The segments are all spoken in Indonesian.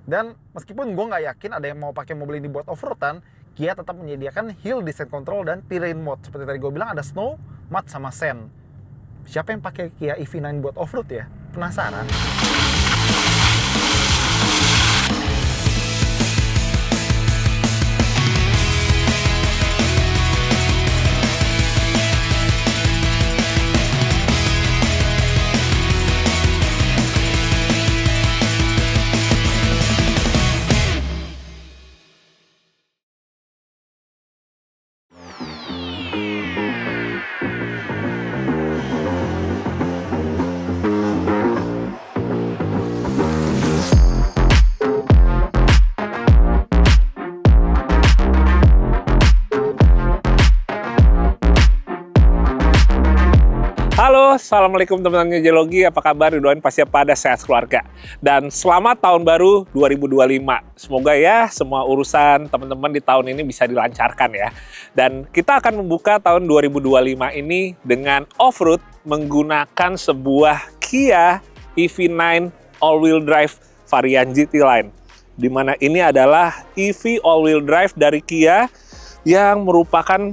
Dan meskipun gue nggak yakin ada yang mau pakai mobil ini buat off-roadan, Kia tetap menyediakan hill descent control dan terrain mode. Seperti tadi gue bilang, ada snow, mud, sama sand. Siapa yang pakai Kia EV9 buat off-road ya? Penasaran? Halo, Assalamualaikum teman-teman Geologi, apa kabar? Doain pasti pada sehat keluarga. Dan selamat tahun baru 2025. Semoga ya semua urusan teman-teman di tahun ini bisa dilancarkan ya. Dan kita akan membuka tahun 2025 ini dengan off-road menggunakan sebuah Kia EV9 all-wheel drive varian GT Line. Di mana ini adalah EV all-wheel drive dari Kia yang merupakan,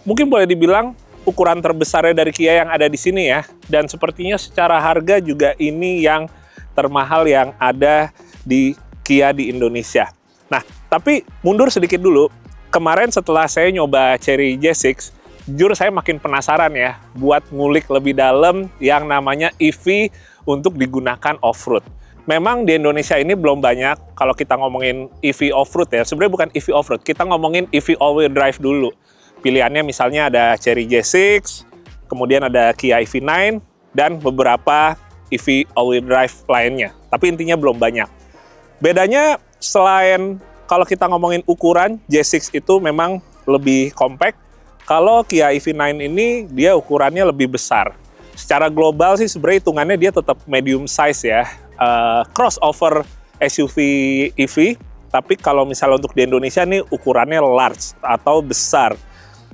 mungkin boleh dibilang, ukuran terbesarnya dari Kia yang ada di sini ya. Dan sepertinya secara harga juga ini yang termahal yang ada di Kia di Indonesia. Nah, tapi mundur sedikit dulu. Kemarin setelah saya nyoba Chery J6, jujur saya makin penasaran ya buat ngulik lebih dalam yang namanya EV untuk digunakan off-road. Memang di Indonesia ini belum banyak kalau kita ngomongin EV off-road ya. Sebenarnya bukan EV off-road, kita ngomongin EV all-wheel drive dulu. Pilihannya misalnya ada Chery J6, kemudian ada Kia EV9, dan beberapa EV all-wheel drive lainnya. Tapi intinya belum banyak. Bedanya selain kalau kita ngomongin ukuran, J6 itu memang lebih compact. Kalau Kia EV9 ini dia ukurannya lebih besar. Secara global sih sebenarnya hitungannya dia tetap medium size ya. Crossover SUV EV, tapi kalau misalnya untuk di Indonesia nih ukurannya large atau besar.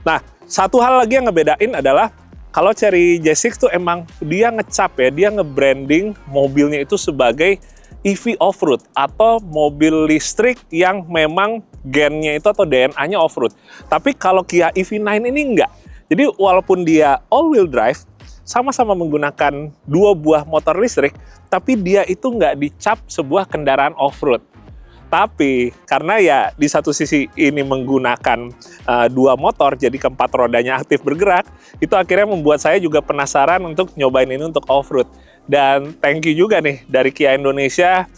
Nah, satu hal lagi yang ngebedain adalah kalau Chery J6 tuh emang dia ngecap ya, dia nge-branding mobilnya itu sebagai EV off-road atau mobil listrik yang memang gennya itu atau DNA-nya off-road. Tapi kalau Kia EV9 ini enggak. Jadi walaupun dia all-wheel drive, sama-sama menggunakan dua buah motor listrik, tapi dia itu nggak dicap sebuah kendaraan off-road. Tapi karena ya di satu sisi ini menggunakan dua motor, jadi keempat rodanya aktif bergerak, itu akhirnya membuat saya juga penasaran untuk nyobain ini untuk off-road. Dan thank you juga nih dari Kia Indonesia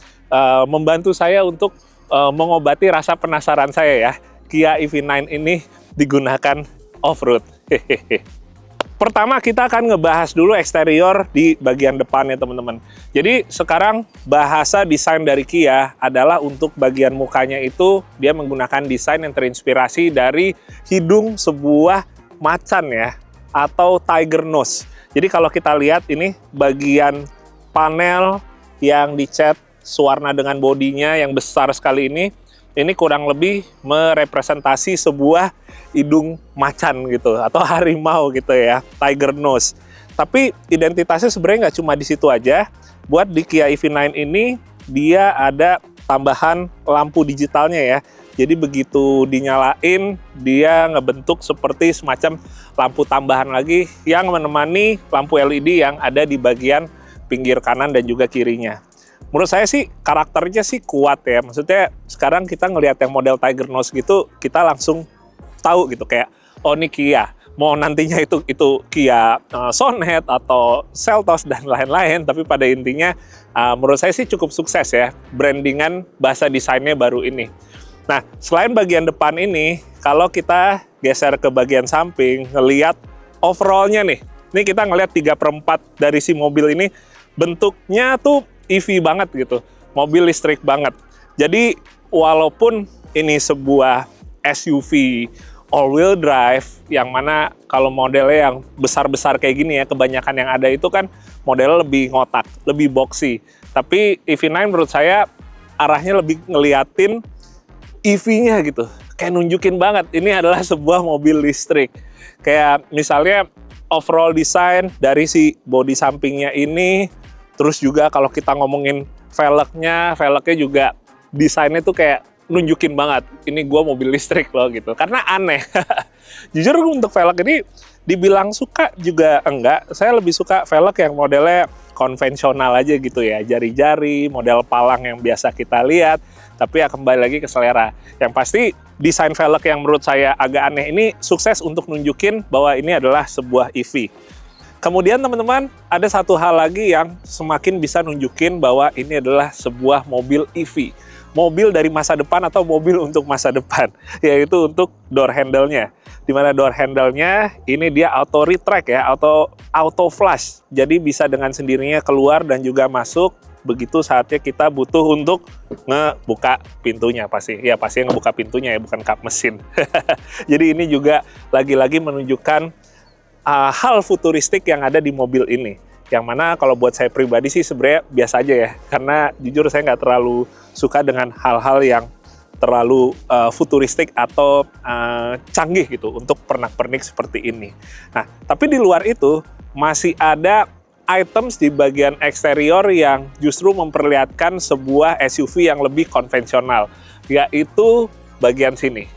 membantu saya untuk mengobati rasa penasaran saya ya. Kia EV9 ini digunakan off-road. Pertama kita akan ngebahas dulu eksterior di bagian depannya teman-teman. Jadi sekarang bahasa desain dari Kia adalah untuk bagian mukanya itu dia menggunakan desain yang terinspirasi dari hidung sebuah macan ya, atau tiger nose. Jadi kalau kita lihat ini bagian panel yang dicat sewarna dengan bodinya yang besar sekali ini kurang lebih merepresentasi sebuah hidung macan gitu atau harimau gitu ya, tiger nose. Tapi identitasnya sebenarnya nggak cuma di situ aja. Buat di Kia EV9 ini dia ada tambahan lampu digitalnya ya. Jadi begitu dinyalain dia ngebentuk seperti semacam lampu tambahan lagi yang menemani lampu LED yang ada di bagian pinggir kanan dan juga kirinya. Menurut saya sih karakternya sih kuat ya. Maksudnya sekarang kita ngelihat yang model tiger nose gitu, kita langsung tahu gitu kayak oh ini Kia. Mau nantinya itu Kia Sonet atau Seltos dan lain-lain, tapi pada intinya menurut saya sih cukup sukses ya brandingan bahasa desainnya baru ini. Nah, selain bagian depan ini, kalau kita geser ke bagian samping, ngelihat overallnya nih. Ini kita ngelihat 3/4 dari si mobil ini bentuknya tuh EV banget gitu, mobil listrik banget. Jadi walaupun ini sebuah SUV all-wheel drive, yang mana kalau modelnya yang besar-besar kayak gini ya, kebanyakan yang ada itu kan modelnya lebih ngotak, lebih boxy. Tapi EV9 menurut saya arahnya lebih ngeliatin EV-nya gitu, kayak nunjukin banget ini adalah sebuah mobil listrik. Kayak misalnya overall design dari si bodi sampingnya ini, terus juga kalau kita ngomongin velgnya juga desainnya tuh kayak nunjukin banget, ini gue mobil listrik loh gitu. Karena aneh. Jujur untuk velg ini dibilang suka juga enggak. Saya lebih suka velg yang modelnya konvensional aja gitu ya. Jari-jari, model palang yang biasa kita lihat. Tapi ya kembali lagi ke selera. Yang pasti desain velg yang menurut saya agak aneh ini sukses untuk nunjukin bahwa ini adalah sebuah EV. Kemudian teman-teman, ada satu hal lagi yang semakin bisa nunjukin bahwa ini adalah sebuah mobil EV. Mobil dari masa depan atau mobil untuk masa depan, yaitu untuk door handle-nya. Di mana door handle-nya ini dia auto retract ya, auto flush. Jadi bisa dengan sendirinya keluar dan juga masuk begitu saatnya kita butuh untuk ngebuka pintunya pasti. Ya pasti ngebuka pintunya ya, bukan kap mesin. Jadi ini juga lagi-lagi menunjukkan hal futuristik yang ada di mobil ini. Yang mana kalau buat saya pribadi sih sebenarnya biasa aja ya. Karena jujur saya nggak terlalu suka dengan hal-hal yang terlalu futuristik atau canggih gitu untuk pernak-pernik seperti ini. Nah, tapi di luar itu masih ada items di bagian eksterior yang justru memperlihatkan sebuah SUV yang lebih konvensional, yaitu bagian sini.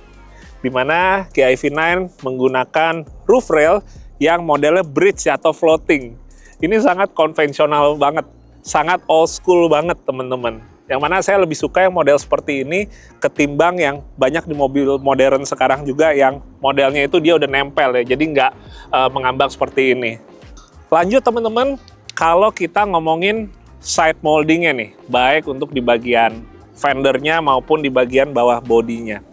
Di mana Kia EV9 menggunakan roof rail yang modelnya bridge atau floating. Ini sangat konvensional banget, sangat old school banget teman-teman. Yang mana saya lebih suka yang model seperti ini ketimbang yang banyak di mobil modern sekarang juga yang modelnya itu dia udah nempel ya, jadi nggak mengambang seperti ini. Lanjut teman-teman, kalau kita ngomongin side moldingnya nih, baik untuk di bagian fendernya maupun di bagian bawah bodinya.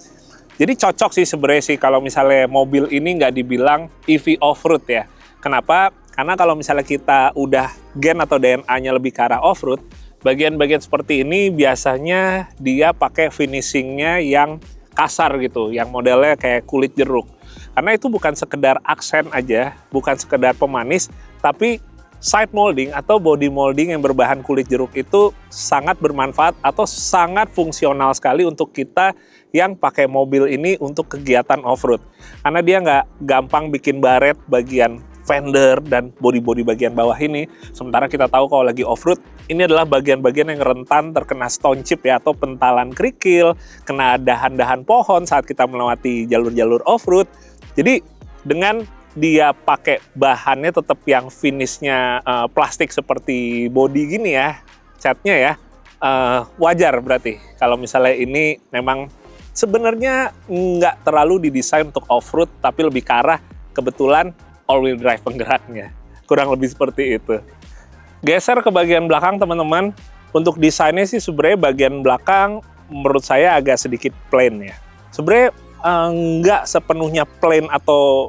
Jadi cocok sih sebenarnya sih kalau misalnya mobil ini nggak dibilang EV off-road ya. Kenapa? Karena kalau misalnya kita udah gen atau DNA-nya lebih ke arah off-road, bagian-bagian seperti ini biasanya dia pakai finishingnya yang kasar gitu, yang modelnya kayak kulit jeruk. Karena itu bukan sekedar aksen aja, bukan sekedar pemanis, tapi side molding atau body molding yang berbahan kulit jeruk itu sangat bermanfaat atau sangat fungsional sekali untuk kita yang pakai mobil ini untuk kegiatan off-road. Karena dia nggak gampang bikin baret bagian fender dan bodi-bodi bagian bawah ini. Sementara kita tahu kalau lagi off-road, ini adalah bagian-bagian yang rentan terkena stone chip ya, atau pentalan kerikil, kena dahan-dahan pohon saat kita melewati jalur-jalur off-road. Jadi dengan dia pakai bahannya tetap yang finishnya plastik seperti body gini ya, catnya ya, wajar berarti. Kalau misalnya ini memang sebenarnya nggak terlalu didesain untuk off-road, tapi lebih ke arah kebetulan all-wheel drive penggeraknya. Kurang lebih seperti itu. Geser ke bagian belakang teman-teman. Untuk desainnya sih sebenarnya bagian belakang menurut saya agak sedikit plain ya. Sebenarnya nggak sepenuhnya plain atau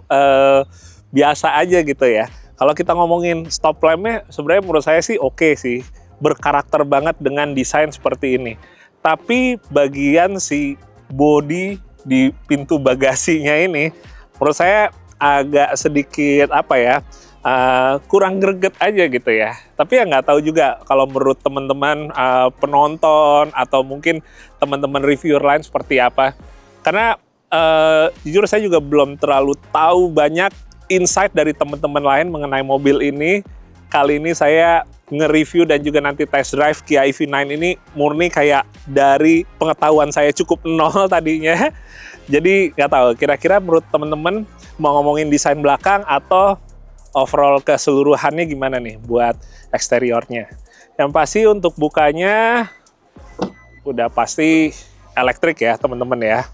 biasa aja gitu ya. Kalau kita ngomongin stop lampnya sebenarnya menurut saya sih oke sih. Berkarakter banget dengan desain seperti ini. Tapi bagian si bodi di pintu bagasinya ini menurut saya agak sedikit apa ya, kurang greget aja gitu ya. Tapi ya nggak tahu juga kalau menurut teman-teman penonton atau mungkin teman-teman reviewer lain seperti apa. Karena jujur saya juga belum terlalu tahu banyak insight dari teman-teman lain mengenai mobil ini. Kali ini saya nge-review dan juga nanti test drive Kia EV9 ini murni kayak dari pengetahuan saya cukup nol tadinya. Jadi nggak tahu kira-kira menurut teman-teman mau ngomongin desain belakang atau overall keseluruhannya gimana nih buat eksteriornya. Yang pasti untuk bukanya udah pasti elektrik ya teman-teman ya.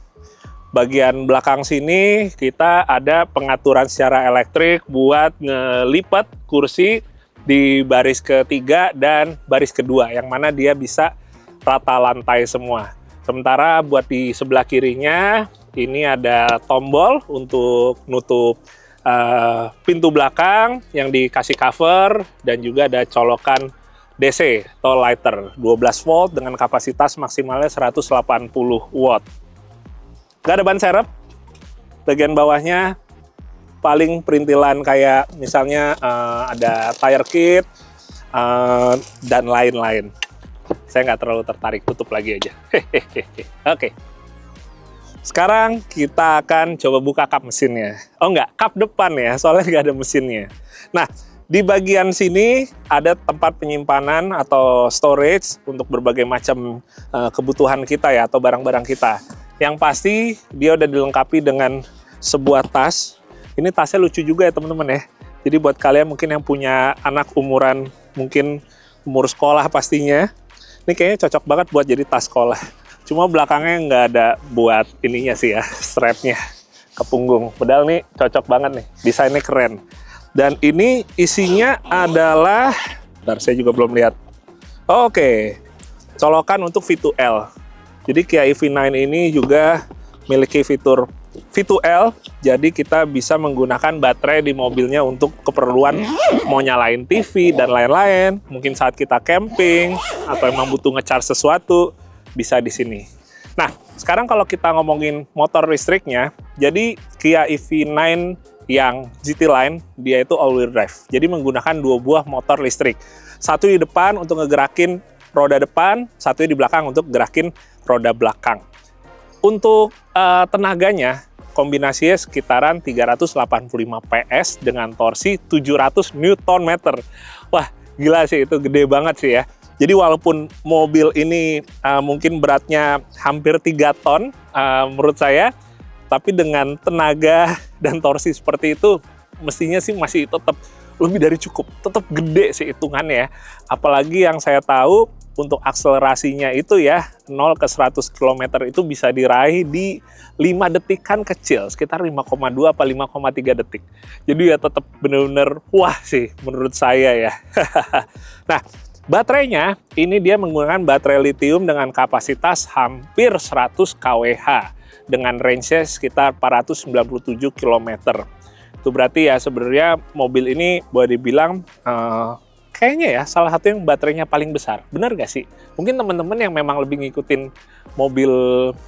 Bagian belakang sini kita ada pengaturan secara elektrik buat ngelipat kursi di baris ketiga dan baris kedua, yang mana dia bisa rata lantai semua. Sementara buat di sebelah kirinya, ini ada tombol untuk nutup pintu belakang yang dikasih cover, dan juga ada colokan DC atau lighter 12 volt dengan kapasitas maksimalnya 180 watt. Nggak ada ban serep. Bagian bawahnya paling perintilan kayak misalnya ada tire kit dan lain-lain. Saya nggak terlalu tertarik, tutup lagi aja. Oke. Sekarang kita akan coba buka kap mesinnya. Oh nggak, kap depan ya, soalnya nggak ada mesinnya. Nah, Di bagian sini ada tempat penyimpanan atau storage untuk berbagai macam kebutuhan kita ya, atau barang-barang kita. Yang pasti dia udah dilengkapi dengan sebuah tas. Ini tasnya lucu juga ya teman-teman ya. Jadi buat kalian mungkin yang punya anak umuran mungkin umur sekolah pastinya, ini kayaknya cocok banget buat jadi tas sekolah. Cuma belakangnya nggak ada buat ininya sih ya, strapnya ke punggung. Padahal nih cocok banget nih, desainnya keren. Dan ini isinya adalah, bentar saya juga belum lihat. Oke, colokan untuk V2L. Jadi Kia EV9 ini juga memiliki fitur V2L, jadi kita bisa menggunakan baterai di mobilnya untuk keperluan mau nyalain TV dan lain-lain. Mungkin saat kita camping atau emang butuh nge-charge sesuatu, bisa di sini. Nah, sekarang kalau kita ngomongin motor listriknya, jadi Kia EV9 yang GT Line, dia itu all-wheel drive. Jadi menggunakan 2 buah motor listrik. Satu di depan untuk ngegerakin roda depan, satu di belakang untuk gerakin roda belakang. Untuk tenaganya, kombinasinya sekitaran 385 PS dengan torsi 700 Nm. Wah, gila sih, itu gede banget sih ya. Jadi walaupun mobil ini mungkin beratnya hampir 3 ton menurut saya, tapi dengan tenaga dan torsi seperti itu, mestinya sih masih tetap lebih dari cukup. Tetap gede sih hitungannya ya. Apalagi yang saya tahu untuk akselerasinya itu ya, 0 ke 100 km itu bisa diraih di 5 detikan kecil, sekitar 5,2 apa 5,3 detik. Jadi ya tetap benar-benar wah sih menurut saya ya. Nah, baterainya ini dia menggunakan baterai lithium dengan kapasitas hampir 100 kWh. Dengan range-nya sekitar 497 km. Itu berarti ya sebenarnya mobil ini boleh dibilang kayaknya ya salah satu yang baterainya paling besar. Benar nggak sih? Mungkin teman-teman yang memang lebih ngikutin mobil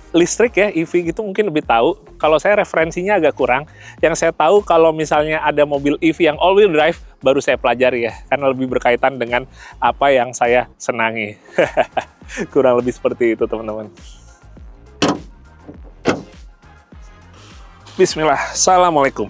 listrik ya, EV gitu mungkin lebih tahu. Kalau saya referensinya agak kurang. Yang saya tahu kalau misalnya ada mobil EV yang all-wheel drive, baru saya pelajari ya. Karena lebih berkaitan dengan apa yang saya senangi. Kurang lebih seperti itu teman-teman. Bismillah, Assalamualaikum.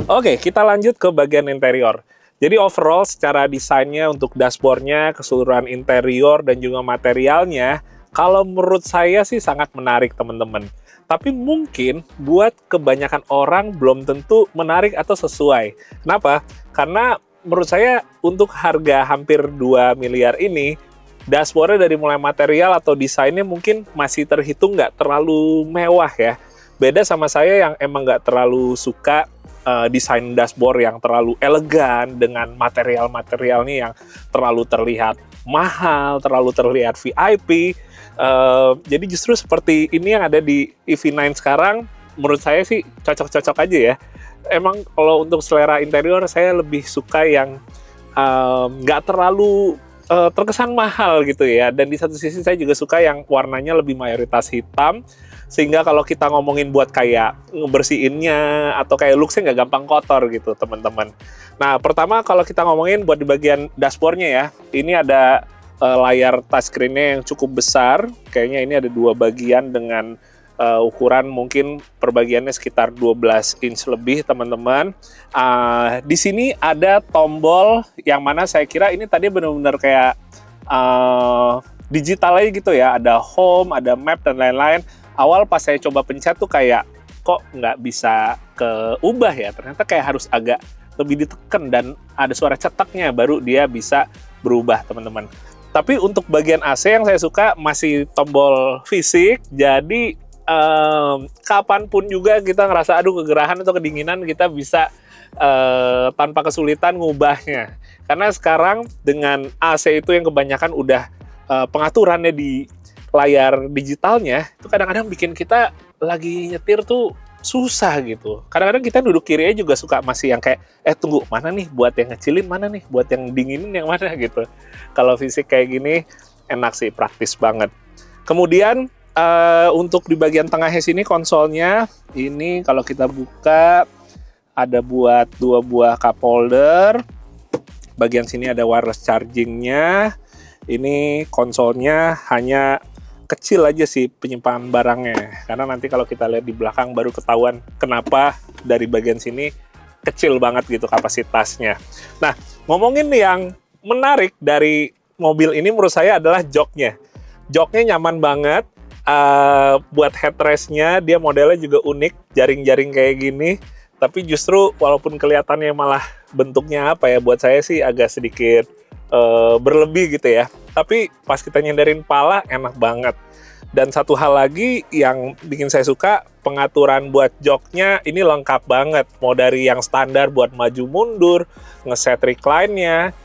Oke, kita lanjut ke bagian interior. Jadi overall secara desainnya untuk dashboardnya, keseluruhan interior dan juga materialnya, kalau menurut saya sih sangat menarik teman-teman. Tapi mungkin buat kebanyakan orang belum tentu menarik atau sesuai. Kenapa? Karena menurut saya untuk harga hampir 2 miliar ini, dashboardnya dari mulai material atau desainnya mungkin masih terhitung nggak terlalu mewah ya. Beda sama saya yang emang nggak terlalu suka desain dashboard yang terlalu elegan dengan material-materialnya yang terlalu terlihat mahal, terlalu terlihat VIP. Jadi justru seperti ini yang ada di EV9 sekarang, menurut saya sih cocok-cocok aja ya. Emang kalau untuk selera interior, saya lebih suka yang nggak terlalu terkesan mahal gitu ya. Dan di satu sisi saya juga suka yang warnanya lebih mayoritas hitam, sehingga kalau kita ngomongin buat kayak ngebersihinnya atau kayak looks-nya nggak gampang kotor gitu teman-teman. Nah pertama kalau kita ngomongin buat di bagian dashboardnya ya, ini ada layar touchscreen-nya yang cukup besar. Kayaknya ini ada 2 bagian dengan ukuran mungkin perbagiannya sekitar 12 inch lebih teman-teman. Di sini ada tombol yang mana saya kira ini tadi benar-benar kayak digital aja gitu ya. Ada home, ada map dan lain-lain. Awal pas saya coba pencet tuh kayak kok nggak bisa keubah ya. Ternyata kayak harus agak lebih ditekan dan ada suara cetaknya baru dia bisa berubah teman-teman. Tapi untuk bagian AC yang saya suka masih tombol fisik. Jadi kapanpun juga kita ngerasa aduh kegerahan atau kedinginan kita bisa tanpa kesulitan ngubahnya. Karena sekarang dengan AC itu yang kebanyakan udah pengaturannya di layar digitalnya, itu kadang-kadang bikin kita lagi nyetir tuh susah gitu. Kadang-kadang kita duduk kiri aja juga suka masih yang kayak, tunggu, mana nih buat yang ngecilin, mana nih buat yang dinginin yang mana gitu. Kalau fisik kayak gini, enak sih, praktis banget. Kemudian, untuk di bagian tengahnya sini konsolnya, ini kalau kita buka, ada buat 2 buah cup holder. Bagian sini ada wireless chargingnya. Ini konsolnya hanya kecil aja sih penyimpanan barangnya, karena nanti kalau kita lihat di belakang baru ketahuan kenapa dari bagian sini kecil banget gitu kapasitasnya. Nah, ngomongin yang menarik dari mobil ini menurut saya adalah joknya. Joknya nyaman banget. Buat headrest-nya dia modelnya juga unik, jaring-jaring kayak gini. Tapi justru walaupun kelihatannya malah bentuknya apa ya, buat saya sih agak sedikit berlebih gitu ya. Tapi pas kita nyenderin pala enak banget. Dan satu hal lagi yang bikin saya suka, pengaturan buat joknya ini lengkap banget. Mau dari yang standar buat maju mundur, ngeset recline-nya,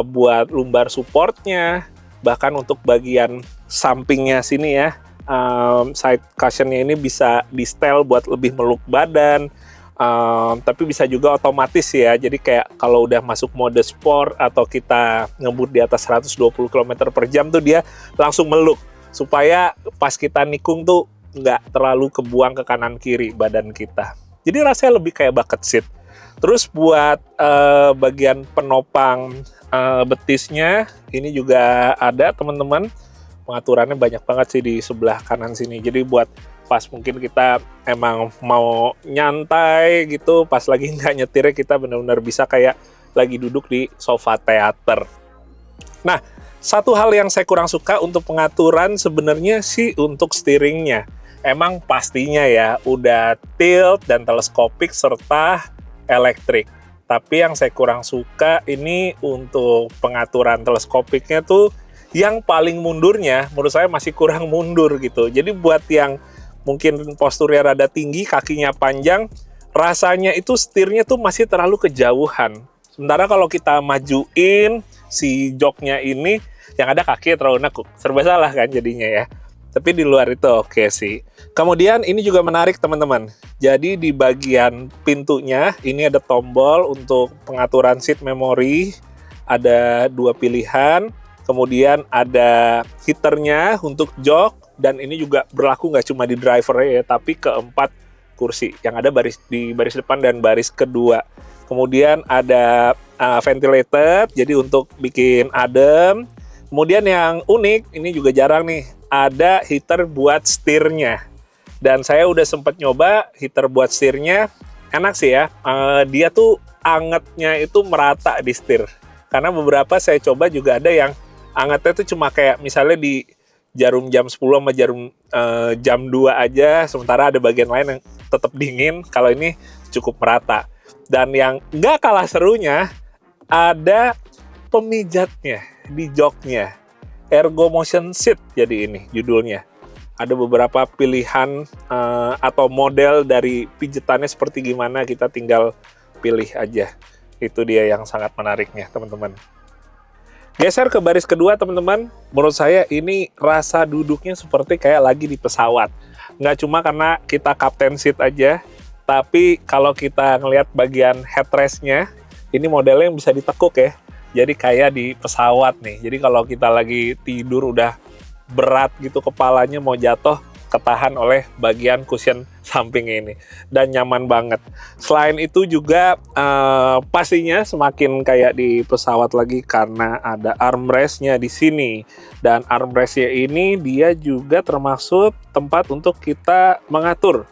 buat lumbar supportnya, bahkan untuk bagian sampingnya sini ya, side cushionnya ini bisa di setel buat lebih meluk badan, tapi bisa juga otomatis ya. Jadi kayak kalau udah masuk mode sport atau kita ngebut di atas 120 km per jam tuh dia langsung meluk, supaya pas kita nikung tuh nggak terlalu kebuang ke kanan kiri badan kita. Jadi rasanya lebih kayak bucket seat. Terus buat bagian penopang betisnya ini juga ada teman-teman. Pengaturannya banyak banget sih di sebelah kanan sini. Jadi buat pas mungkin kita emang mau nyantai gitu, pas lagi nggak nyetirnya kita benar-benar bisa kayak lagi duduk di sofa teater. Nah, satu hal yang saya kurang suka untuk pengaturan sebenarnya sih untuk steeringnya. Emang pastinya ya udah tilt dan teleskopik serta elektrik. Tapi yang saya kurang suka ini untuk pengaturan teleskopiknya tuh yang paling mundurnya menurut saya masih kurang mundur gitu. Jadi buat yang mungkin posturnya rada tinggi, kakinya panjang, rasanya itu setirnya tuh masih terlalu kejauhan. Sementara kalau kita majuin si joknya ini, yang ada kaki terlalu nekuk. Serba salah kan jadinya ya. Tapi di luar itu oke sih. Kemudian ini juga menarik teman-teman. Jadi di bagian pintunya ini ada tombol untuk pengaturan seat memory. Ada 2 pilihan. Kemudian ada heaternya untuk jok, dan ini juga berlaku nggak cuma di driver ya, tapi ke 4 kursi yang ada di baris depan dan baris kedua. Kemudian ada ventilator, jadi untuk bikin adem. Kemudian yang unik, ini juga jarang nih, ada heater buat setirnya. Dan saya udah sempat nyoba heater buat setirnya, enak sih ya. Dia tuh angetnya itu merata di setir. Karena beberapa saya coba juga ada yang angetnya itu cuma kayak misalnya di jarum jam 10 sama jarum jam 2 aja, sementara ada bagian lain yang tetap dingin. Kalau ini cukup merata. Dan yang nggak kalah serunya, ada pemijatnya di joknya. Ergo Motion Seat jadi ini judulnya. Ada beberapa pilihan atau model dari pijatannya seperti gimana, kita tinggal pilih aja. Itu dia yang sangat menariknya teman-teman. Geser ke baris kedua teman-teman, menurut saya ini rasa duduknya seperti kayak lagi di pesawat. Nggak cuma karena kita captain seat aja, tapi kalau kita ngelihat bagian headrest-nya, ini modelnya yang bisa ditekuk ya. Jadi kayak di pesawat nih. Jadi kalau kita lagi tidur udah berat gitu kepalanya mau jatuh, ketahan oleh bagian cushion samping ini. Dan nyaman banget. Selain itu juga pastinya semakin kayak di pesawat lagi karena ada armrest-nya di sini. Dan armrest-nya ini dia juga termasuk tempat untuk kita mengatur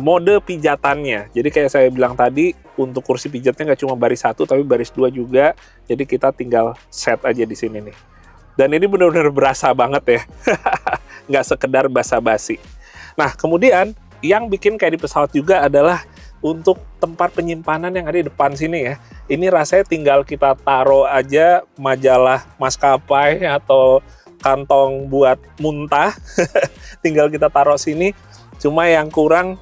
mode pijatannya. Jadi kayak saya bilang tadi, untuk kursi pijatnya nggak cuma baris 1 tapi baris 2 juga. Jadi kita tinggal set aja di sini nih. Dan ini benar-benar berasa banget ya. Nggak sekedar basa-basi. Nah, kemudian yang bikin kayak di pesawat juga adalah untuk tempat penyimpanan yang ada di depan sini ya. Ini rasanya tinggal kita taruh aja majalah maskapai atau kantong buat muntah. Tinggal kita taruh sini. Cuma yang kurang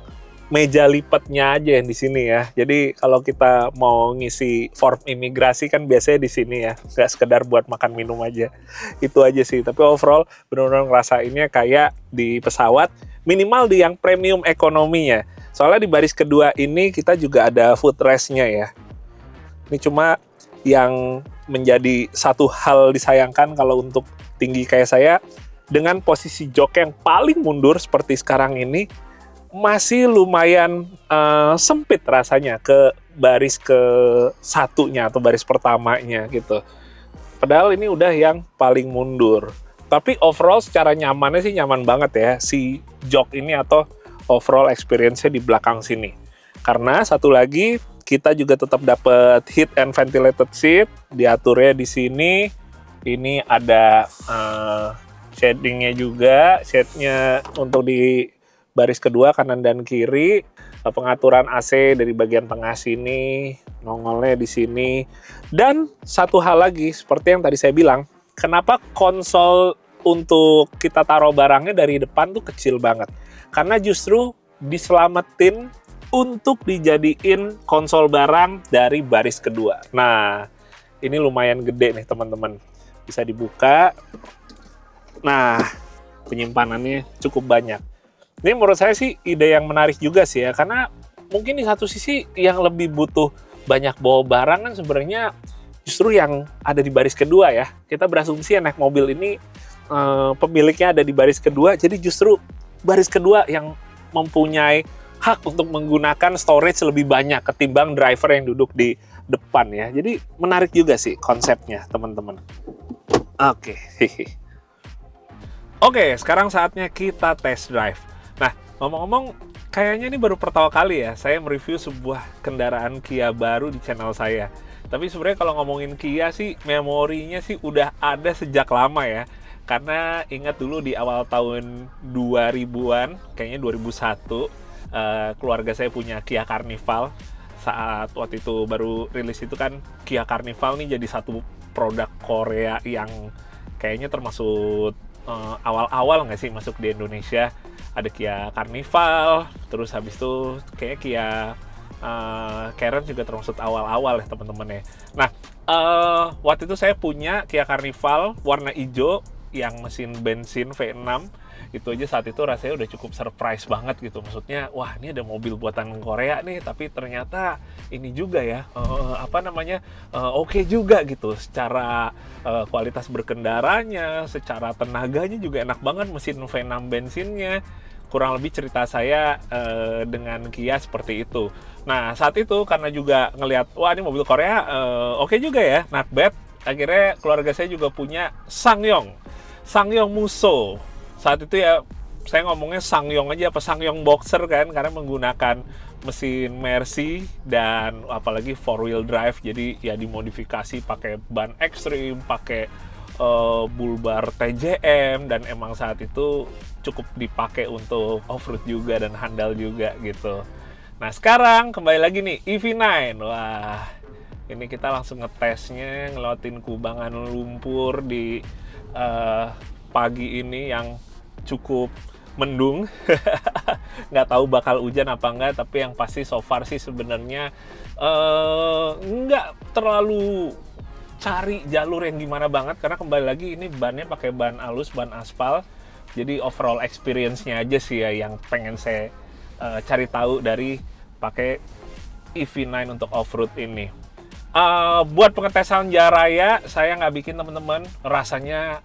meja lipatnya aja yang di sini ya. Jadi kalau kita mau ngisi form imigrasi kan biasanya di sini ya, nggak sekedar buat makan minum aja. Itu aja sih. Tapi overall benar-benar ngerasainnya kayak di pesawat, minimal di yang premium ekonominya. Soalnya di baris kedua ini kita juga ada footrest-nya ya. Ini cuma yang menjadi satu hal disayangkan kalau untuk tinggi kayak saya, dengan posisi jok yang paling mundur seperti sekarang ini, masih lumayan sempit rasanya ke baris ke-1-nya atau baris pertamanya gitu. Padahal ini udah yang paling mundur. Tapi overall secara nyamannya sih nyaman banget ya si jok ini atau overall experience-nya di belakang sini. Karena satu lagi kita juga tetap dapat heat and ventilated seat, diaturnya di sini. Ini ada shadingnya juga, shade-nya untuk di baris kedua kanan dan kiri. Pengaturan AC dari bagian tengah sini, nongolnya di sini. Dan satu hal lagi, seperti yang tadi saya bilang, kenapa konsol untuk kita taruh barangnya dari depan tuh kecil banget? Karena justru diselamatin untuk dijadiin konsol barang dari baris kedua. Nah, ini lumayan gede nih teman-teman. Bisa dibuka. Nah, penyimpanannya cukup banyak. Ini menurut saya sih ide yang menarik juga sih ya, karena mungkin di satu sisi yang lebih butuh banyak bawa barang kan sebenarnya justru yang ada di baris kedua ya. Kita berasumsi yang naik mobil ini pemiliknya ada di baris kedua, jadi justru baris kedua yang mempunyai hak untuk menggunakan storage lebih banyak ketimbang driver yang duduk di depan ya. Jadi menarik juga sih konsepnya teman-teman. Oke. Oke, sekarang saatnya kita test drive. Nah, ngomong-ngomong, kayaknya ini baru pertama kali ya saya mereview sebuah kendaraan Kia baru di channel saya. Tapi sebenarnya kalau ngomongin Kia sih, memorinya sih udah ada sejak lama ya. Karena ingat dulu di awal tahun 2000-an, kayaknya 2001, keluarga saya punya Kia Carnival. Saat waktu itu baru rilis itu kan, Kia Carnival nih jadi satu produk Korea yang kayaknya termasuk awal-awal nggak sih masuk di Indonesia. Ada Kia Carnival, terus habis itu kayak Kia Carens juga termasuk awal-awal ya teman-teman ya. Nah, waktu itu saya punya Kia Carnival warna hijau yang mesin bensin V6. Itu aja saat itu rasanya udah cukup surprise banget gitu. Maksudnya, wah ini ada mobil buatan Korea nih, tapi ternyata ini juga ya, oke juga gitu. Secara kualitas berkendaranya, secara tenaganya juga enak banget mesin V6 bensinnya. Kurang lebih cerita saya dengan Kia seperti itu. Nah saat itu karena juga ngelihat, wah ini mobil Korea oke juga ya, not bad. Akhirnya keluarga saya juga punya Sangyong Musso. Saat itu ya saya ngomongnya Sangyong aja, apa Sangyong Boxer kan, karena menggunakan mesin Mercy dan apalagi 4-wheel drive, jadi ya dimodifikasi pakai ban ekstrim, pakai bulbar TJM, dan emang saat itu cukup dipakai untuk off-road juga dan handal juga gitu. Nah sekarang kembali lagi nih EV9. Wah ini kita langsung ngetesnya ngelewatin kubangan lumpur di pagi ini yang cukup mendung. Nggak tahu bakal hujan apa enggak, tapi yang pasti so far sih sebenarnya nggak terlalu cari jalur yang gimana banget, karena kembali lagi ini bannya pakai ban halus, ban aspal. Jadi overall experience-nya aja sih ya yang pengen saya cari tahu dari pakai EV9 untuk off-road ini. Buat pengetesan Jaraya, saya nggak bikin teman-teman. Rasanya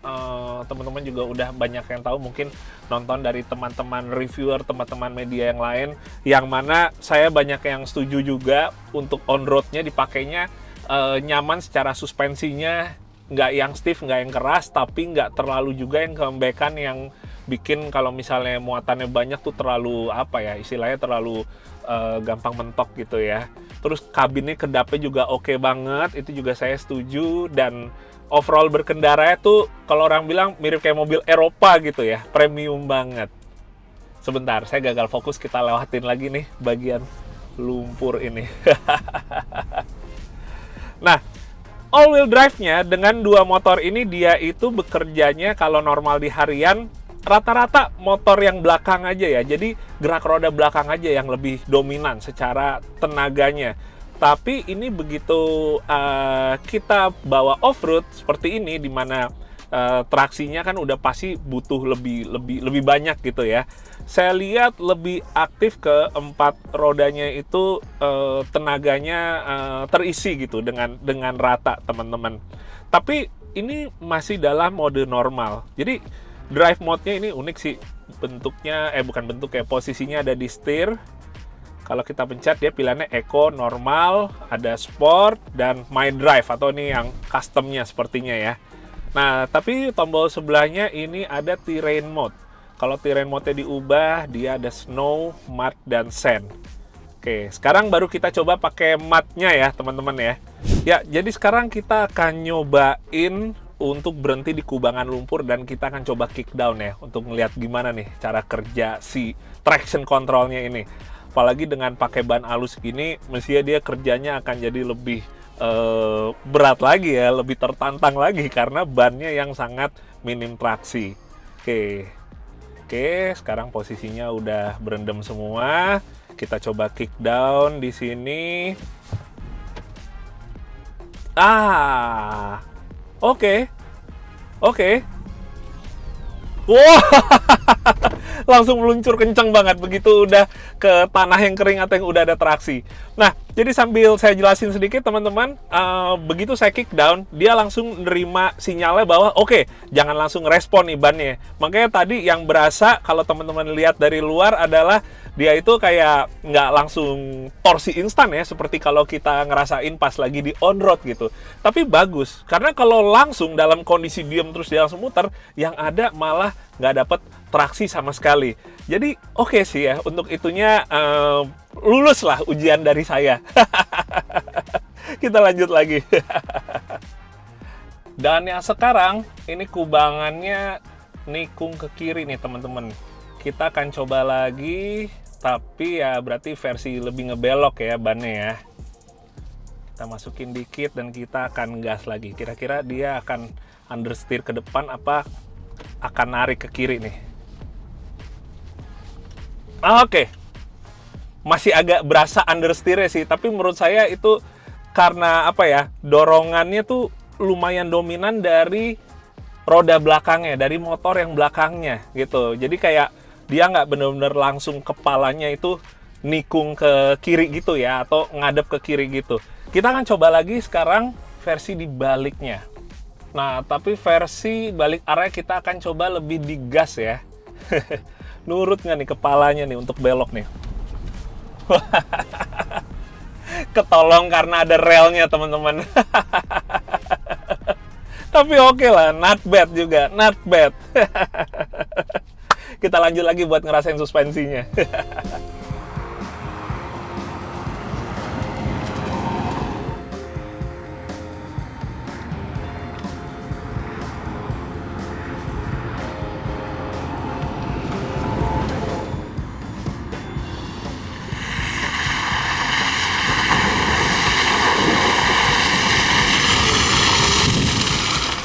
teman-teman juga udah banyak yang tahu, mungkin nonton dari teman-teman reviewer, teman-teman media yang lain, yang mana saya banyak yang setuju juga untuk on-roadnya dipakainya nyaman secara suspensinya, nggak yang stiff, nggak yang keras, tapi nggak terlalu juga yang kelembekan yang bikin kalau misalnya muatannya banyak tuh terlalu apa ya, istilahnya terlalu gampang mentok gitu ya. Terus kabinnya kedapnya juga oke banget, itu juga saya setuju. Dan overall berkendara itu kalau orang bilang mirip kayak mobil Eropa gitu ya, premium banget. Sebentar, saya gagal fokus, kita lewatin lagi nih bagian lumpur ini. Nah, all-wheel drive-nya dengan dua motor ini dia itu bekerjanya kalau normal di harian rata-rata motor yang belakang aja ya. Jadi gerak roda belakang aja yang lebih dominan secara tenaganya. Tapi ini begitu kita bawa off-road seperti ini, di mana traksinya kan udah pasti butuh lebih banyak gitu ya. Saya lihat lebih aktif ke empat rodanya itu tenaganya terisi gitu dengan rata teman-teman. Tapi ini masih dalam mode normal. Jadi drive mode-nya ini unik sih. Bentuknya, bukan bentuk ya, posisinya ada di setir. Kalau kita pencet dia pilihannya Eco, normal, ada Sport, dan My Drive, atau ini yang customnya sepertinya ya. Nah, tapi tombol sebelahnya ini ada Terrain Mode. Kalau Terrain Mode-nya diubah, dia ada Snow, Mud, dan Sand. Oke, sekarang baru kita coba pakai matnya ya teman-teman ya. Ya, jadi sekarang kita akan nyobain untuk berhenti di kubangan lumpur dan kita akan coba kick down ya untuk ngeliat gimana nih cara kerja si traction controlnya ini. Apalagi dengan pakai ban halus gini, mestinya dia kerjanya akan jadi lebih berat lagi ya, lebih tertantang lagi karena bannya yang sangat minim traksi. Oke, sekarang posisinya udah berendam semua. Kita coba kick down di sini. Oke. Wow, langsung meluncur kenceng banget begitu udah ke tanah yang kering atau yang udah ada traksi. Nah, jadi sambil saya jelasin sedikit teman-teman, begitu saya kick down, dia langsung nerima sinyalnya bahwa oke, jangan langsung respon nih bannya. Makanya tadi yang berasa kalau teman-teman lihat dari luar adalah dia itu kayak nggak langsung torsi instan ya, seperti kalau kita ngerasain pas lagi di on-road gitu. Tapi bagus, karena kalau langsung dalam kondisi diam terus dia langsung muter, yang ada malah nggak dapet traksi sama sekali. Jadi oke sih ya, untuk itunya lulus lah ujian dari saya. Kita lanjut lagi. Dan yang sekarang, ini kubangannya nikung ke kiri nih teman-teman. Kita akan coba lagi, tapi ya berarti versi lebih ngebelok ya bannya ya. Kita masukin dikit dan kita akan gas lagi. Kira-kira dia akan understeer ke depan apa akan narik ke kiri nih. Oke. Masih agak berasa understeer sih, tapi menurut saya itu karena apa ya, dorongannya tuh lumayan dominan dari roda belakangnya, dari motor yang belakangnya gitu. Jadi kayak dia nggak bener-bener langsung kepalanya itu nikung ke kiri gitu ya, atau ngadep ke kiri gitu. Kita akan coba lagi sekarang versi dibaliknya. Nah, tapi versi balik arah kita akan coba lebih digas ya. Nurut nggak nih kepalanya nih untuk belok nih? Ketolong karena ada relnya teman-teman. Tapi oke lah, not bad juga, not bad. Kita lanjut lagi buat ngerasain suspensinya.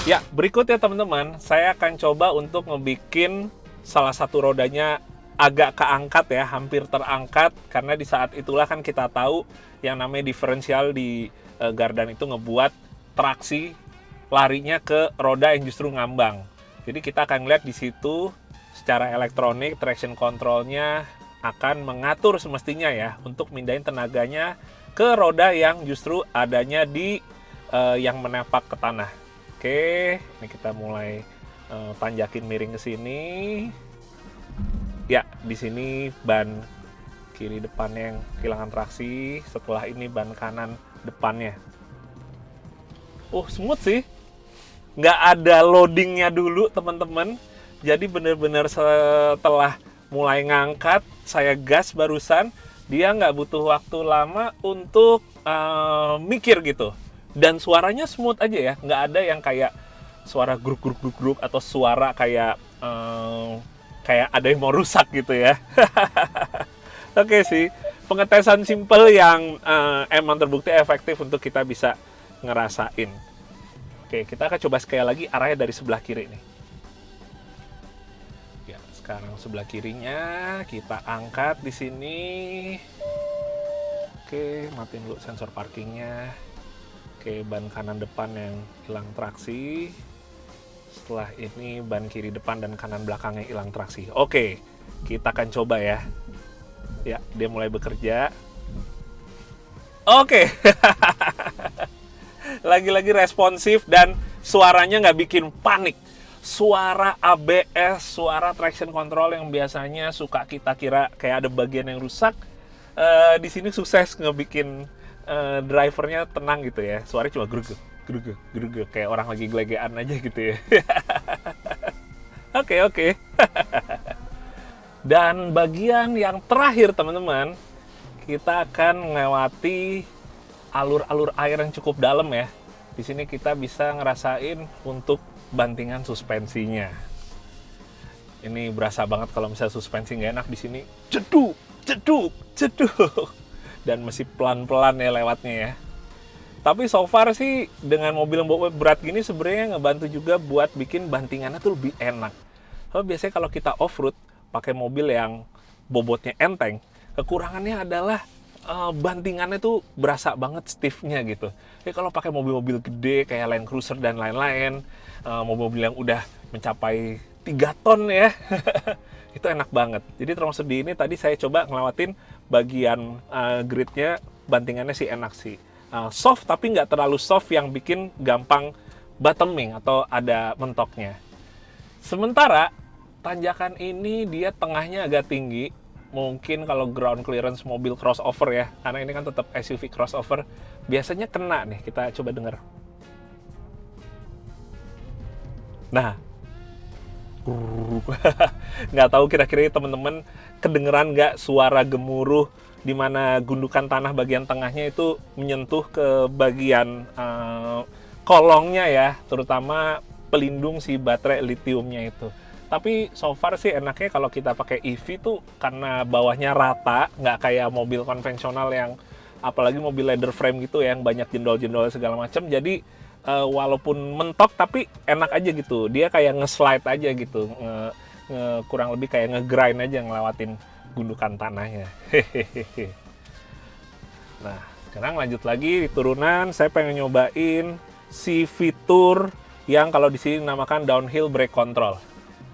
Ya, berikutnya teman-teman, saya akan coba untuk ngebikin salah satu rodanya agak keangkat ya, hampir terangkat, karena di saat itulah kan kita tahu yang namanya diferensial di gardan itu ngebuat traksi larinya ke roda yang justru ngambang. Jadi kita akan lihat di situ secara elektronik traction controlnya akan mengatur semestinya ya untuk mindahin tenaganya ke roda yang justru adanya di yang menapak ke tanah. Oke, ini kita mulai tanjakin miring ke sini. Ya, di sini ban kiri depannya yang kehilangan traksi. Setelah ini ban kanan depannya. Smooth sih. Nggak ada loadingnya dulu, teman-teman. Jadi benar-benar setelah mulai ngangkat, saya gas barusan, dia nggak butuh waktu lama untuk mikir gitu. Dan suaranya smooth aja ya, nggak ada yang kayak suara gruk atau suara kayak ada yang mau rusak gitu ya. Oke sih, pengetesan simple yang emang terbukti efektif untuk kita bisa ngerasain. Oke, kita akan coba sekali lagi arahnya dari sebelah kiri nih. Ya, sekarang sebelah kirinya kita angkat di sini. Oke, matiin dulu sensor parkingnya. Oke, ban kanan depan yang hilang traksi. Setelah ini ban kiri depan dan kanan belakangnya hilang traksi. Oke, kita akan coba ya. Ya, dia mulai bekerja. Oke. Lagi-lagi responsif dan suaranya nggak bikin panik. Suara ABS, suara traction control yang biasanya suka kita kira kayak ada bagian yang rusak, di sini sukses ngebikin drivernya tenang gitu ya. Suaranya cuma geruguk kayak orang lagi gelegean aja gitu ya. Oke. Dan bagian yang terakhir teman-teman, kita akan melewati alur-alur air yang cukup dalam ya. Di sini kita bisa ngerasain untuk bantingan suspensinya. Ini berasa banget kalau misalnya suspensi nggak enak di sini. Jeduk, jeduk, jeduk. Dan masih pelan-pelan ya lewatnya ya. Tapi so far sih dengan mobil yang berat gini sebenarnya ngebantu juga buat bikin bantingannya tuh lebih enak. Kalau biasanya kalau kita off-road pakai mobil yang bobotnya enteng, kekurangannya adalah bantingannya tuh berasa banget stiffnya gitu. Jadi kalau pakai mobil-mobil gede kayak Land Cruiser dan lain-lain, mobil-mobil yang udah mencapai 3 ton ya, itu enak banget. Jadi termasuk di ini tadi saya coba ngelewatin bagian gridnya, bantingannya sih enak sih. Soft tapi nggak terlalu soft yang bikin gampang bottoming atau ada mentoknya. Sementara tanjakan ini dia tengahnya agak tinggi. Mungkin kalau ground clearance mobil crossover ya, karena ini kan tetap SUV crossover, biasanya kena nih. Kita coba dengar. Nah, nggak tahu kira-kira teman-teman kedengeran nggak suara gemuruh di mana gundukan tanah bagian tengahnya itu menyentuh ke bagian kolongnya ya, terutama pelindung si baterai litiumnya itu. Tapi so far sih enaknya kalau kita pakai EV tuh karena bawahnya rata, nggak kayak mobil konvensional yang apalagi mobil leather frame gitu yang banyak jendol-jendol segala macam. Jadi walaupun mentok tapi enak aja gitu. Dia kayak nge-slide aja gitu. Kurang lebih kayak nge-grind aja ngelewatin gundukan tanahnya. Hehehe. Nah, sekarang lanjut lagi di turunan. Saya pengen nyobain si fitur yang kalau di sini dinamakan downhill brake control.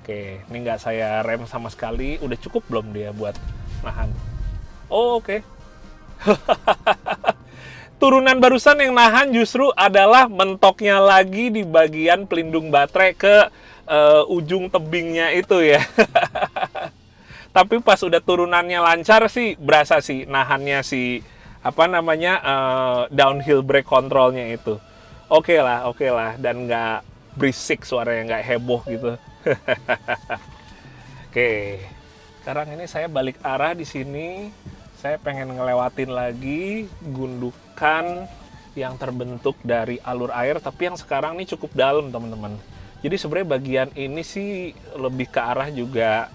Oke, ini nggak saya rem sama sekali. Udah cukup belum dia buat nahan? Oh, oke. Turunan barusan yang nahan justru adalah mentoknya lagi di bagian pelindung baterai ke ujung tebingnya itu ya. Tapi pas udah turunannya lancar sih, berasa sih nahannya si downhill brake controlnya itu. Oke lah, dan nggak berisik suaranya, nggak heboh gitu. Oke, sekarang ini saya balik arah di sini. Saya pengen ngelewatin lagi gundukan yang terbentuk dari alur air, tapi yang sekarang ini cukup dalam, teman-teman. Jadi sebenarnya bagian ini sih lebih ke arah juga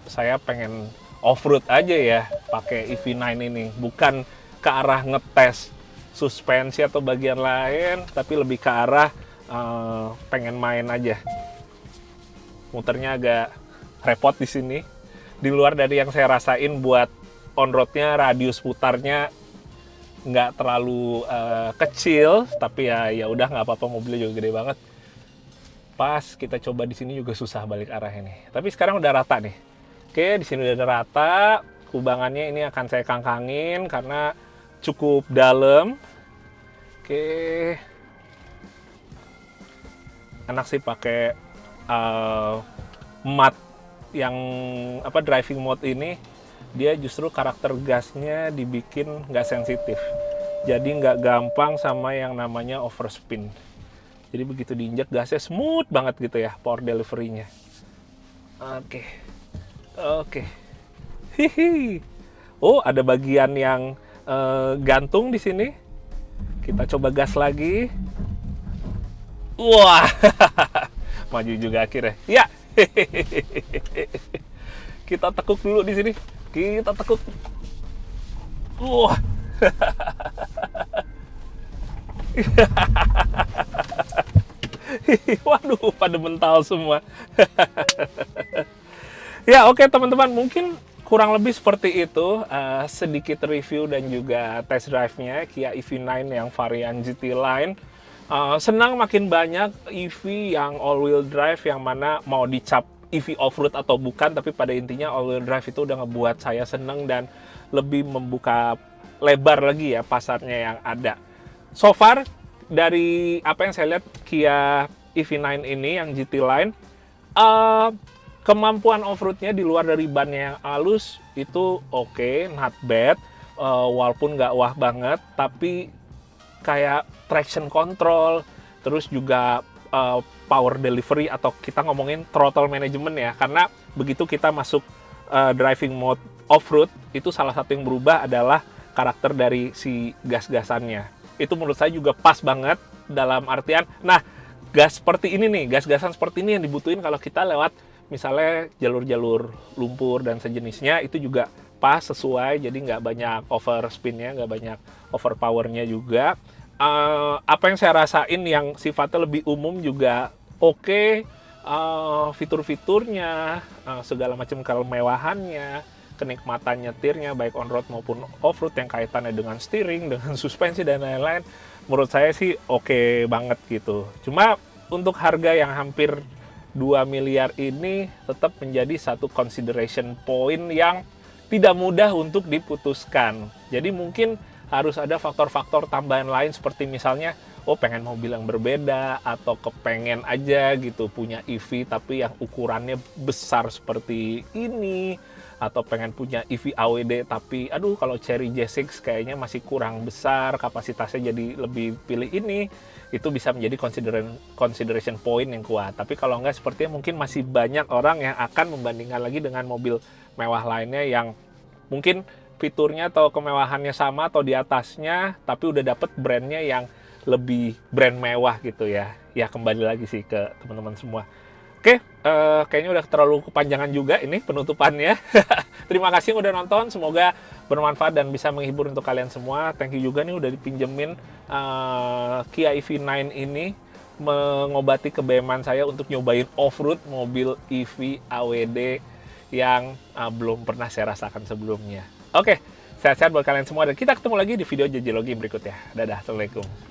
saya pengen off-road aja ya, pakai EV9 ini. Bukan ke arah ngetes suspensi atau bagian lain, tapi lebih ke arah pengen main aja. Muternya agak repot di sini. Di luar dari yang saya rasain buat on-roadnya, radius putarnya nggak terlalu kecil, tapi ya udah nggak apa-apa, mobilnya juga gede banget. Pas kita coba di sini juga susah balik arah ini. Tapi sekarang udah rata nih. Oke, di sini udah rata. Kubangannya ini akan saya kangkangin karena cukup dalam. Oke, enak sih pakai mat yang driving mode ini. Dia justru karakter gasnya dibikin nggak sensitif. Jadi nggak gampang sama yang namanya overspin. Jadi begitu diinjak gasnya smooth banget gitu ya power delivery-nya. Oke. Hihi. Oh, ada bagian yang gantung di sini. Kita coba gas lagi. Wah. Maju juga akhirnya. Ya. Kita tekuk dulu di sini. Kita tekuk. Wah. Waduh, pada mental semua. Ya, oke teman-teman, mungkin kurang lebih seperti itu sedikit review dan juga test drive-nya Kia EV9 yang varian GT Line. Senang makin banyak EV yang all-wheel drive yang mana mau dicap EV off-road atau bukan, tapi pada intinya all-wheel drive itu udah ngebuat saya seneng dan lebih membuka lebar lagi ya pasarnya yang ada. So far, dari apa yang saya lihat Kia EV9 ini yang GT Line, kemampuan off-roadnya di luar dari bannya yang halus itu oke, not bad. Walaupun nggak wah banget, tapi kayak traction control, terus juga power delivery atau kita ngomongin throttle management ya, karena begitu kita masuk driving mode off-road, itu salah satu yang berubah adalah karakter dari si gas-gasannya. Itu menurut saya juga pas banget dalam artian, nah gas seperti ini nih, gas-gasan seperti ini yang dibutuhin kalau kita lewat misalnya jalur-jalur lumpur dan sejenisnya, itu juga pas, sesuai, jadi nggak banyak overspinnya, nggak banyak overpowernya juga. Apa yang saya rasain yang sifatnya lebih umum juga oke. Fitur-fiturnya, segala macam kemewahannya, kenikmatan nyetirnya baik on-road maupun off-road yang kaitannya dengan steering, dengan suspensi dan lain-lain, menurut saya sih oke banget gitu. Cuma untuk harga yang hampir 2 miliar ini tetap menjadi satu consideration point yang tidak mudah untuk diputuskan. Jadi mungkin harus ada faktor-faktor tambahan lain seperti misalnya, oh pengen mobil yang berbeda, atau kepengen aja gitu punya EV tapi yang ukurannya besar seperti ini, atau pengen punya EV AWD tapi aduh kalau Chery J6 kayaknya masih kurang besar, kapasitasnya jadi lebih pilih ini. Itu bisa menjadi consideration point yang kuat. Tapi kalau enggak, sepertinya mungkin masih banyak orang yang akan membandingkan lagi dengan mobil mewah lainnya yang mungkin fiturnya atau kemewahannya sama atau di atasnya, tapi udah dapet brandnya yang lebih brand mewah gitu ya. Ya kembali lagi sih ke teman-teman semua. Oke, kayaknya udah terlalu kepanjangan juga ini penutupannya. Terima kasih yang udah nonton, semoga bermanfaat dan bisa menghibur untuk kalian semua. Thank you juga nih udah dipinjemin Kia EV9 ini, mengobati kebeman saya untuk nyobain off-road mobil EV AWD yang belum pernah saya rasakan sebelumnya. Oke, sehat-sehat buat kalian semua dan kita ketemu lagi di video Jajelogi berikutnya. Dadah, assalamualaikum.